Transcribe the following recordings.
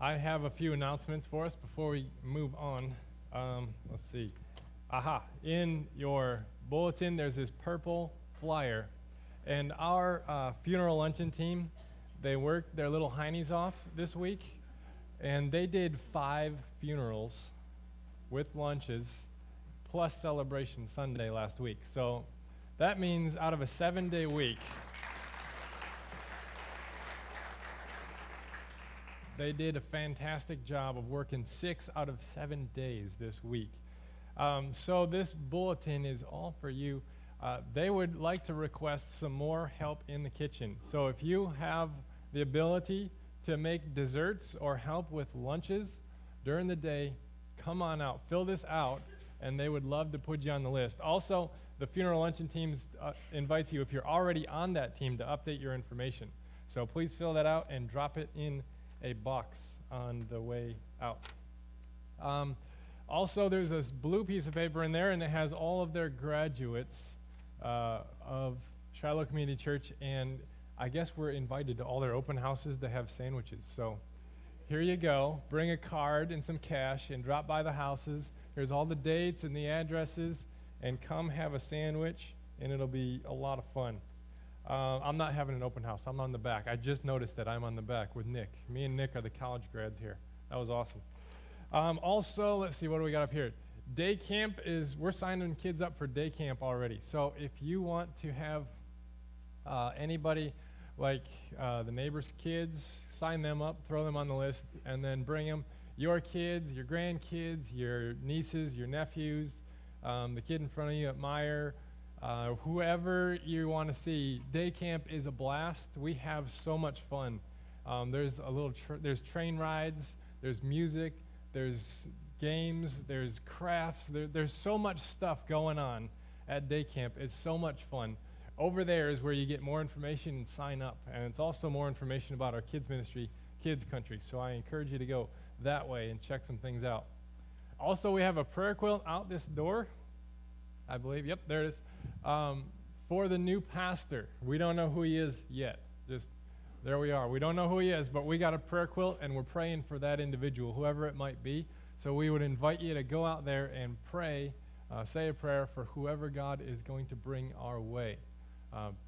I have a few announcements for us before we move on. Let's see. In your bulletin, there's this purple flyer. And our funeral luncheon team, they worked their little heinies off this week, and they did 5 funerals with lunches plus celebration Sunday last week. So that means out of a 7-day week, they did a fantastic job of working 6 out of 7 days this week. So this bulletin is all for you. They would like to request some more help in the kitchen. So if you have the ability to make desserts or help with lunches during the day, come on out, fill this out, and they would love to put you on the list. Also, the funeral luncheon teams invites you, if you're already on that team, to update your information. So please fill that out and drop it in a box on the way out. Also, there's this blue piece of paper in there, and it has all of their graduates of Shiloh Community Church, and I guess we're invited to all their open houses to have sandwiches. So here you go. Bring a card and some cash and drop by the houses. Here's all the dates and the addresses, and come have a sandwich, and it'll be a lot of fun. I'm not having an open house. I'm on the back. I just noticed that I'm on the back with Nick. Me and Nick are the college grads here. That was awesome. Also, let's see, what do we got up here? Day camp we're signing kids up for day camp already. So if you want to have anybody like the neighbors' kids, sign them up, throw them on the list, and then bring them. Your kids, your grandkids, your nieces, your nephews, the kid in front of you at Meyer, whoever you want to see. Day camp is a blast. We have so much fun. There's there's train rides, there's music, there's games, there's crafts. There's so much stuff going on at day camp. It's so much fun. Over there is where you get more information and sign up. And it's also more information about our kids ministry, Kids Country. So I encourage you to go that way and check some things out. Also, we have a prayer quilt out this door, I believe. Yep, there it is. For the new pastor. We don't know who he is yet. Just there we are. We don't know who he is, but we got a prayer quilt, and we're praying for that individual, whoever it might be. So we would invite you to go out there and pray, say a prayer for whoever God is going to bring our way.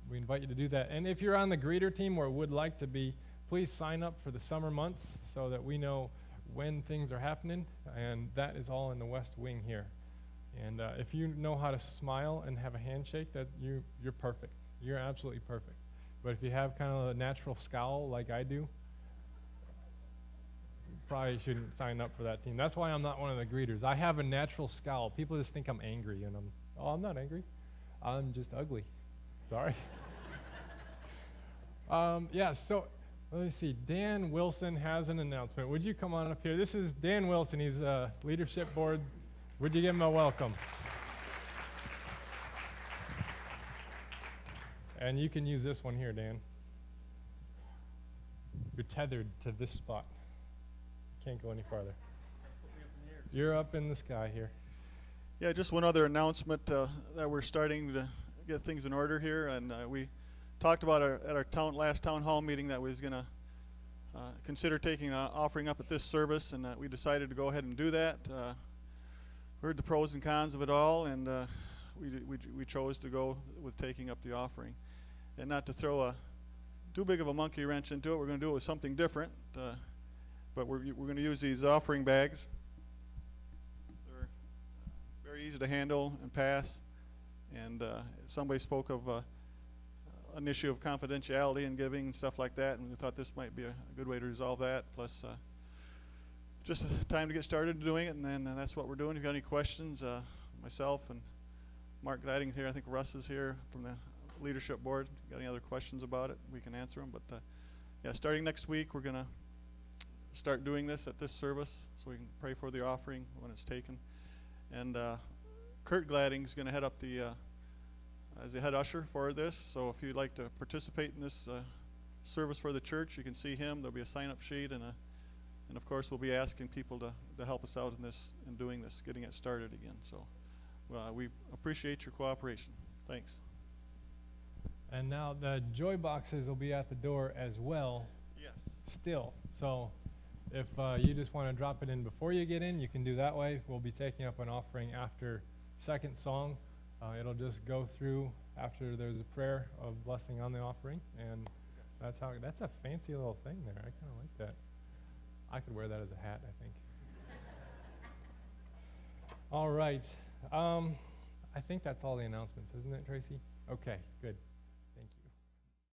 We invite you to do that. And if you're on the greeter team or would like to be, please sign up for the summer months so that we know when things are happening. And that is all in the west wing here. And if you know how to smile and have a handshake, that you're perfect. You're absolutely perfect. But if you have kind of a natural scowl like I do, you probably shouldn't sign up for that team. That's why I'm not one of the greeters. I have a natural scowl. People just think I'm angry, and I'm not angry. I'm just ugly. Sorry. So let me see. Dan Wilson has an announcement. Would you come on up here? This is Dan Wilson. He's leadership board. Would you give him a welcome? And you can use this one here, Dan. You're tethered to this spot. Can't go any farther. You're up in the sky here. Yeah, just one other announcement that we're starting to get things in order here, and we talked about at our last town hall meeting that we was going to consider taking an offering up at this service, and we decided to go ahead and do that. Heard the pros and cons of it all, and we chose to go with taking up the offering, and not to throw too big of a monkey wrench into it. We're going to do it with something different, but we're going to use these offering bags. They're very easy to handle and pass. And somebody spoke of an issue of confidentiality and giving and stuff like that, and we thought this might be a good way to resolve that. Plus, just time to get started doing it, and then that's what we're doing. If you got any questions, myself and Mark Gliding's here. I think Russ is here from the leadership board. If you got any other questions about it, we can answer them. But starting next week, we're going to start doing this at this service, so we can pray for the offering when it's taken. And Kurt Gladding is going to head up as the head usher for this. So if you'd like to participate in this service for the church, you can see him. There'll be a sign-up sheet, and of course we'll be asking people to help us out in doing this, getting it started again. So we appreciate your cooperation. Thanks. And now the joy boxes will be at the door as well. Yes. Still. So If you just want to drop it in before you get in, you can do that way. We'll be taking up an offering after second song. It'll just go through after there's a prayer of blessing on the offering, and that's a fancy little thing there. I kind of like that. I could wear that as a hat, I think. All right. I think that's all the announcements, isn't it, Tracy? Okay, good.